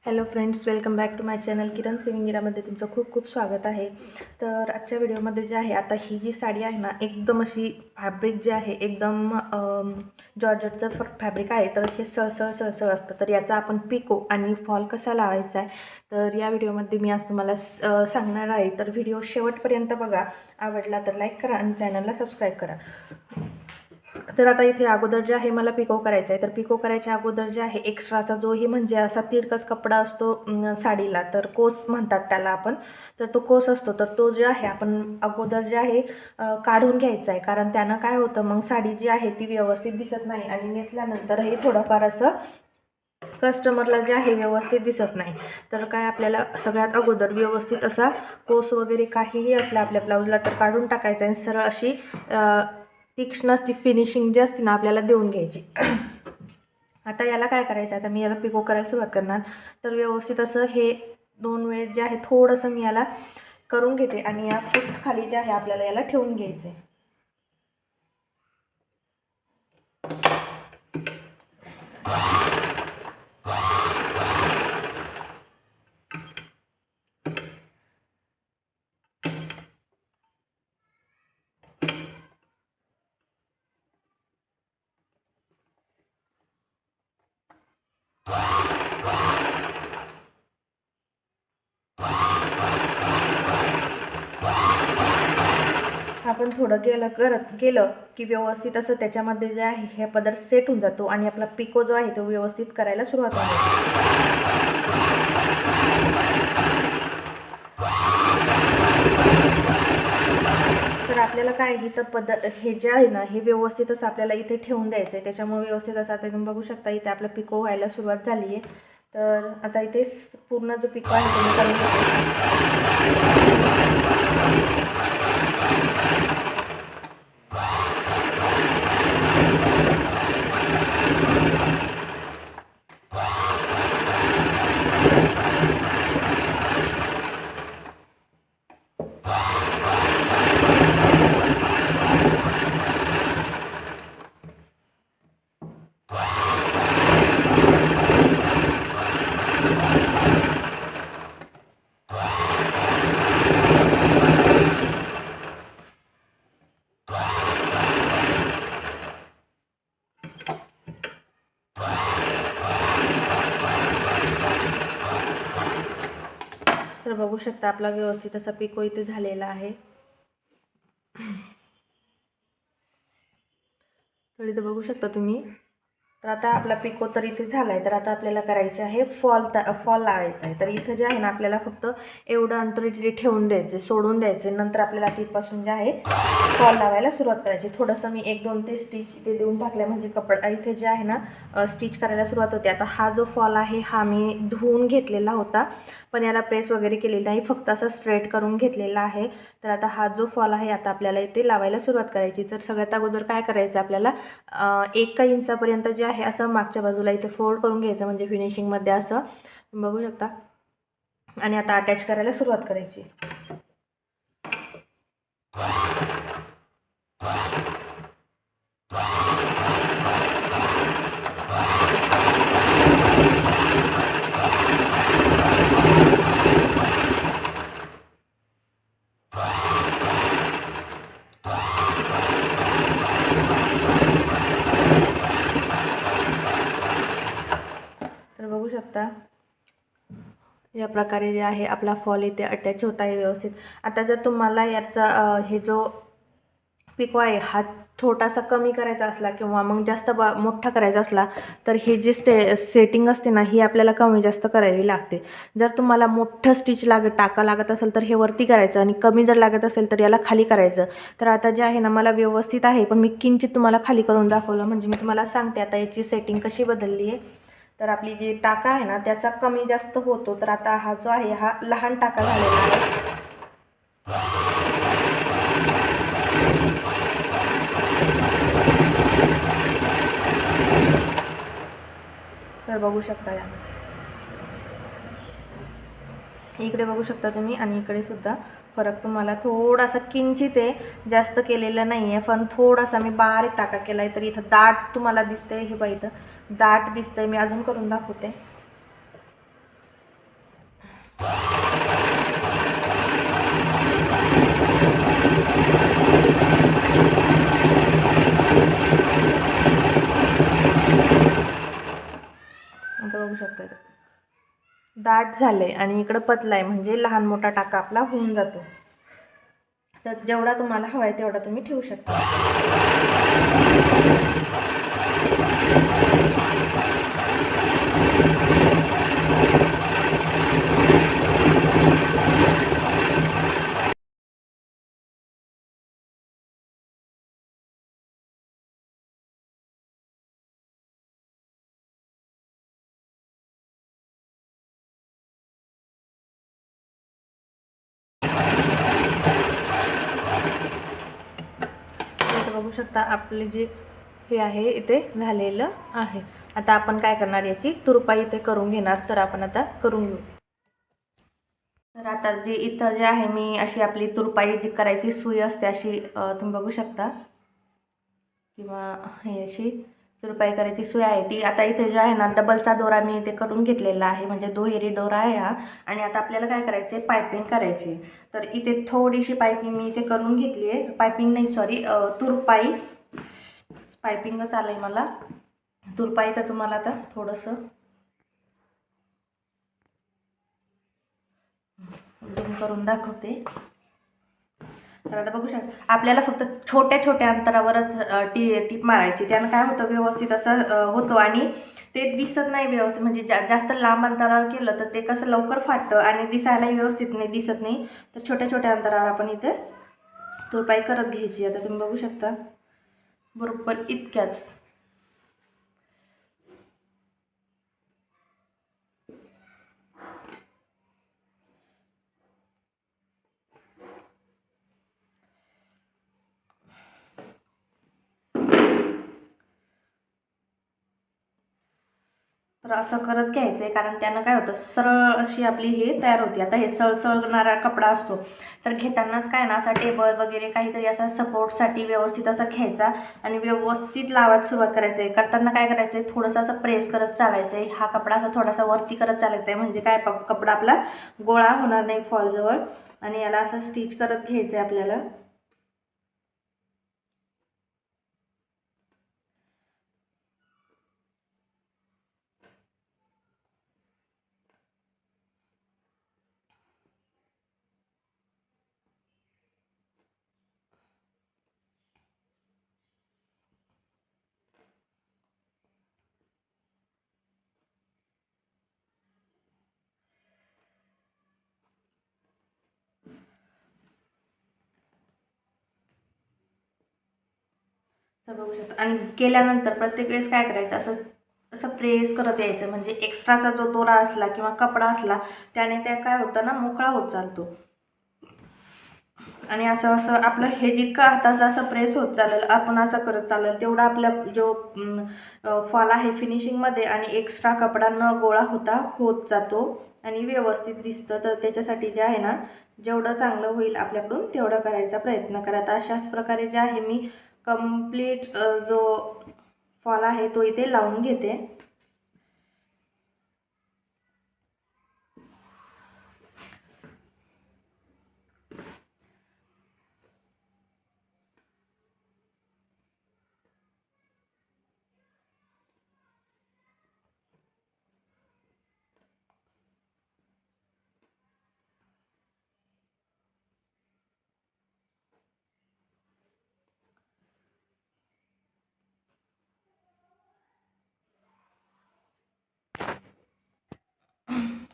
Hello friends, welcome back to my channel Kiran सिविंगिरामध्ये तुमचं खूप खूप स्वागत आहे. तर आजच्या व्हिडिओमध्ये जे आहे, आता ही जी साडी आहे ना, एकदम अशी फॅब्रिक जे आहे एकदम जॉर्जेटचं फॅब्रिक आहे. तर हे सळसळ सळसळ असतं. तर याचा आपण पिको आणि फॉल कसा लावायचा आहे तर या व्हिडिओमध्ये मी आज तुम्हाला सांगणार आहे. तर व्हिडिओ शेवटपर्यंत बघा. आवडला तर लाईक करा आणि चॅनलला सबस्क्राईब करा. तर आता इथे अगोदर जे आहे मला पिको करायचं आहे. तर पिको करायच्या अगोदर जे आहे एक्स्ट्राचा जोही म्हणजे असा तिरकस कपडा असतो साडीला, तर कोस म्हणतात त्याला आपण. तर तो कोस असतो, तर तो जे आहे आपण अगोदर जे आहे काढून घ्यायचा आहे. कारण त्यानं काय होतं, मग साडी जी आहे ती व्यवस्थित दिसत नाही आणि नेसल्यानंतर हे थोडंफार असं कस्टमरला जे आहे व्यवस्थित दिसत नाही. तर काय आपल्याला सगळ्यात अगोदर व्यवस्थित असा कोस वगैरे काहीही असला आपल्या ब्लाऊजला तर काढून टाकायचा आणि सरळ अशी तीक्ष्ण ती फिनिशिंग जी असते ना आपल्याला देऊन घ्यायची. आता याला काय करायचं, आता मी याला पिको करायला सुरुवात करणार. तर व्यवस्थित असं हे 2 वेळेस जे आहे थोडंसं मी याला करून घेते आणि या फुट खाली जे आहे आपल्याला याला ठेवून घ्यायचं आहे. आपण थोडं करत गेलं की व्यवस्थित असं त्याच्यामध्ये जे आहे हे पदर सेट होऊन जातो आणि आपला पिको जो आहे तो व्यवस्थित करायला सुरुवात होते. तर आपल्याला काय तर हे जे आहे ना हे व्यवस्थितच आपल्याला इथे ठेवून द्यायचं आहे. त्याच्यामुळे व्यवस्थित असं आता तुम्ही बघू शकता इथे आपलं पिको व्हायला सुरुवात झाली आहे. तर आता इथे पूर्ण जो पिको आहे तो मी करून घेते. तर बघू शकता आपला व्यवस्थित असा पिको इथे झालेला आहे. तर इथे बघू शकता तुम्ही. तर आता आपला पिको तर इथे झाला आहे. तर आता आपल्याला करायचे आहे फॉल लावायचा आहे. तर इथं जे आहे ना आपल्याला फक्त एवढं अंतर इथे ठेवून द्यायचे, सोडून द्यायचे. नंतर आपल्याला तिथपासून जे आहे फॉल लावायला सुरुवात करायची. थोडंसं मी 1-2 ते स्टिच इथे देऊन टाकल्या म्हणजे कपडा इथे जे आहे ना स्टिच करायला सुरुवात होते. आता हा जो फॉल आहे हा मी धुवून घेतलेला होता, पण याला प्रेस वगैरे केलेली नाही, फक्त असं स्ट्रेट करून घेतलेला आहे. तर आता हा जो फॉल आहे आता आपल्याला इथे लावायला सुरुवात करायची. तर सगळ्यात अगोदर काय करायचं आपल्याला 1 इंचापर्यंत जे आहे असं मागच्या बाजूला इथे फोल्ड करून घ्यायचं म्हणजे फिनिशिंगमध्ये असं बघू शकता. आणि आता अटॅच करायला सुरुवात करायची. तर बघू शकता या प्रकारे जे आहे आपला फॉल इथे अटॅच होत आहे व्यवस्थित. आता जर तुम्हाला याचा हे जो पिको आहे हा छोटासा कमी करायचा असला किंवा मग जास्त मोठा करायचा असला तर हे जे सेटिंग असते ना ही आपल्याला कमी जास्त करावी लागते. जर तुम्हाला मोठं स्टिच टाका लागत असेल तर हे वरती करायचं आणि कमी जर लागत असेल तर याला खाली करायचं. तर आता जे आहे ना मला व्यवस्थित आहे, पण मी किंचित तुम्हाला खाली करून दाखवलं म्हणजे मी तुम्हाला सांगते आता याची सेटिंग कशी बदलली आहे. तर आपली जी टाका आहे ना त्याचा कमी जास्त होतो. तर आता हा जो आहे हा लहान टाका झालेला आहे. तर बघू शकता इकडे बघू शकता तुम्ही आणि इकडे सुद्धा फरक तुम्हाला थोडासा किंचित आहे, जास्त केलेलं नाही आहे, पण थोडासा मी बारीक टाका केला आहे. तर इथं दाट तुम्हाला दिसतंय, हे बघा इथं दाट दिसतंय. मी अजून करून दाखवते. दाट झालं आहे आणि इकडं पतला आहे, म्हणजे लहान मोठा टाका आपला होऊन जातो. तर जेवढा तुम्हाला हवा आहे तेवढा तुम्ही ठेवू शकता. बघू शकता आपले जे हे आहे इथे झालेलं आहे. आता आपण काय करणार, याची तुरपाई इथे करून घेणार. तर आपण आता करून घेऊ. तर आता जे इथं जे आहे मी अशी आपली तुरपाई जी करायची सुई असते अशी तुम्ही बघू शकता, किंवा हे अशी तुरपाई करायची सुई आहे ती. आता इथे जे आहे ना डबलचा दोरा मी इथे करून घेतलेला आहे, म्हणजे दुहेरी दोरा आहे हा. आणि आता आपल्याला काय करायचं आहे, पायपिंग करायची. तर इथे थोडीशी पायपिंग मी इथे करून घेतली आहे. पायपिंग नाही, सॉरी, तुरपाई. पायपिंगच आलं आहे मला, तुरपाई. तर तुम्हाला आता थोडंसं झूम करून दाखवते. तर आता बघू शकता आपल्याला फक्त छोट्या छोट्या अंतरावरच टीप मारायची. त्यानं काय होतं, व्यवस्थित असं होतं आणि ते दिसत नाही व्यवस्थित. म्हणजे जास्त लांब अंतरावर केलं तर ते कसं लवकर फाटतं आणि दिसायलाही व्यवस्थित नाही दिसत नाही. तर छोट्या छोट्या अंतरावर आपण इथे तुरपाई करत घ्यायची. आता तुम्ही बघू शकता बरोबर इतक्याच. तर असं करत घ्यायचं आहे, कारण त्यानं काय होतं, सरळ अशी आपली हे तयार होती. आता हे सळसळणारा कपडा असतो, तर घेतानाच काय ना असा टेबल वगैरे काहीतरी असा सपोर्टसाठी व्यवस्थित असा घ्यायचा आणि व्यवस्थित लावायला सुरुवात करायचं आहे. करताना काय करायचं आहे, थोडंसं असं प्रेस करत चालायचं आहे. हा कपडा असा थोडासा वरती करत चालायचा आहे, म्हणजे काय कपडा आपला गोळा होणार नाही फॉलजवळ. आणि याला असं स्टिच करत घ्यायचं आहे आपल्याला. तर बघू शकता. आणि केल्यानंतर प्रत्येक वेळेस काय करायचं, असं असं प्रेस करत यायचं, म्हणजे एक्स्ट्राचा जो दोरा असला किंवा कपडा असला त्याने त्या काय होतं ना, मोकळा होत चालतो. आणि असं असं आपलं हे जितकं हातात असं प्रेस होत चालेल, आपण असं करत चालेल, तेवढा आपला जो फॉल आहे फिनिशिंगमध्ये आणि एक्स्ट्रा कपडा न गोळा होता होत जातो आणि व्यवस्थित दिसतं. तर त्याच्यासाठी जे आहे ना, जेवढं चांगलं होईल आपल्याकडून तेवढं करायचा प्रयत्न करा. तर अशाच प्रकारे जे आहे मी कंप्लीट जो फॉल आहे तो इथे लावून घेते.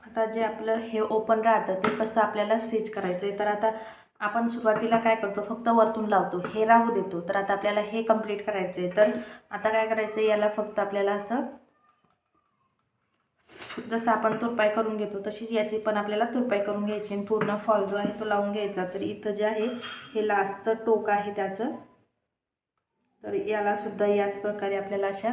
आता जे आपलं हे ओपन राहतं ते कसं आपल्याला स्टिच करायचं आहे. तर आता आपण सुरुवातीला काय करतो, फक्त वरतून लावतो, हे राहू देतो. तर आता आपल्याला हे कंप्लीट करायचं आहे. तर आता काय करायचं आहे, याला फक्त आपल्याला असं जसं आपण तुरपाई करून घेतो तशीच याची पण आपल्याला तुरपाई करून घ्यायची आणि पूर्ण फॉल जो आहे तो लावून घ्यायचा. तर इथं जे आहे हे लास्टचं टोक आहे त्याचं, तर याला सुद्धा याच प्रकारे आपल्याला अशा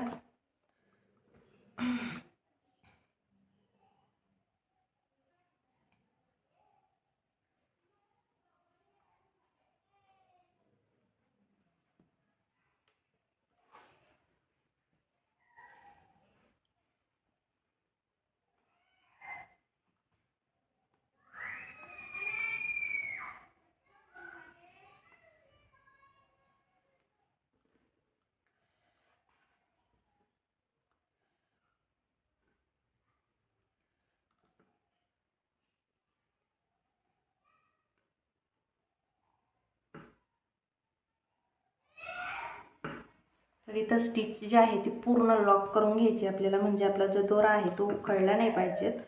तर इथं स्टिच जी आहे ती पूर्ण लॉक करून घ्यायची आपल्याला, म्हणजे आपला जो दोरा आहे तो उखळला नाही पाहिजेत.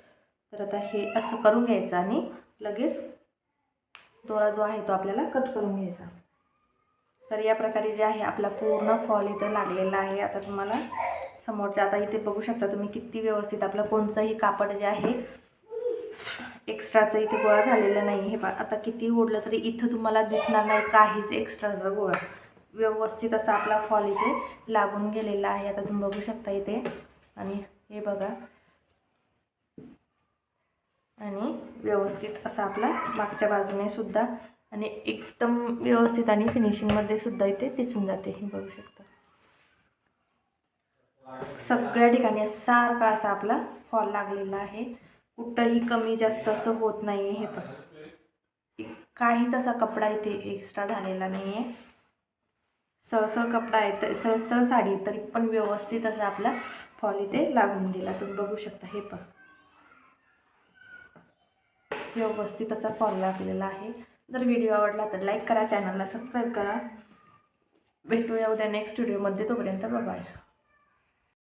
तर आता हे असं करून घ्यायचं आणि लगेच दोरा जो आहे तो आपल्याला कट करून घ्यायचा. तर या प्रकारे जे आहे आपला पूर्ण फॉल इथं लागलेला आहे. आता तुम्हाला समोरच्या आता इथे बघू शकता तुम्ही किती व्यवस्थित आपलं कोणचंही कापड जे आहे एक्स्ट्राचं इथे गोळा झालेला नाही. हे आता किती ओढलं तरी इथं तुम्हाला दिसणार नाही काहीच एक्स्ट्राचा गोळा. व्यवस्थित असा आपला फॉल इथे लागून गेलेला आहे. आता तुम्ही बघू शकता इथे, आणि हे बघा, आणि व्यवस्थित असा आपला मागच्या बाजूने सुद्धा, आणि एकदम व्यवस्थित आणि फिनिशिंगमध्ये सुद्धा इथे दिसून जाते. हे बघू शकता सगळ्या ठिकाणी सारखा असा आपला फॉल लागलेला आहे. कुठंही कमी जास्त असं होत नाही आहे. हे पण काहीच असा कपडा इथे एक्स्ट्रा झालेला नाही आहे. सळसळ कपडा आहे, तर सळसळ साडी तरी पण व्यवस्थित असा आपला फॉल इथे लागून गेला. तुम्ही बघू शकता हे पण व्यवस्थित असा फॉल लागलेला आहे. जर व्हिडिओ आवडला तर लाईक करा, चॅनलला सबस्क्राईब करा. भेटूया उद्या नेक्स्ट व्हिडिओमध्ये. तोपर्यंत बाय बाय.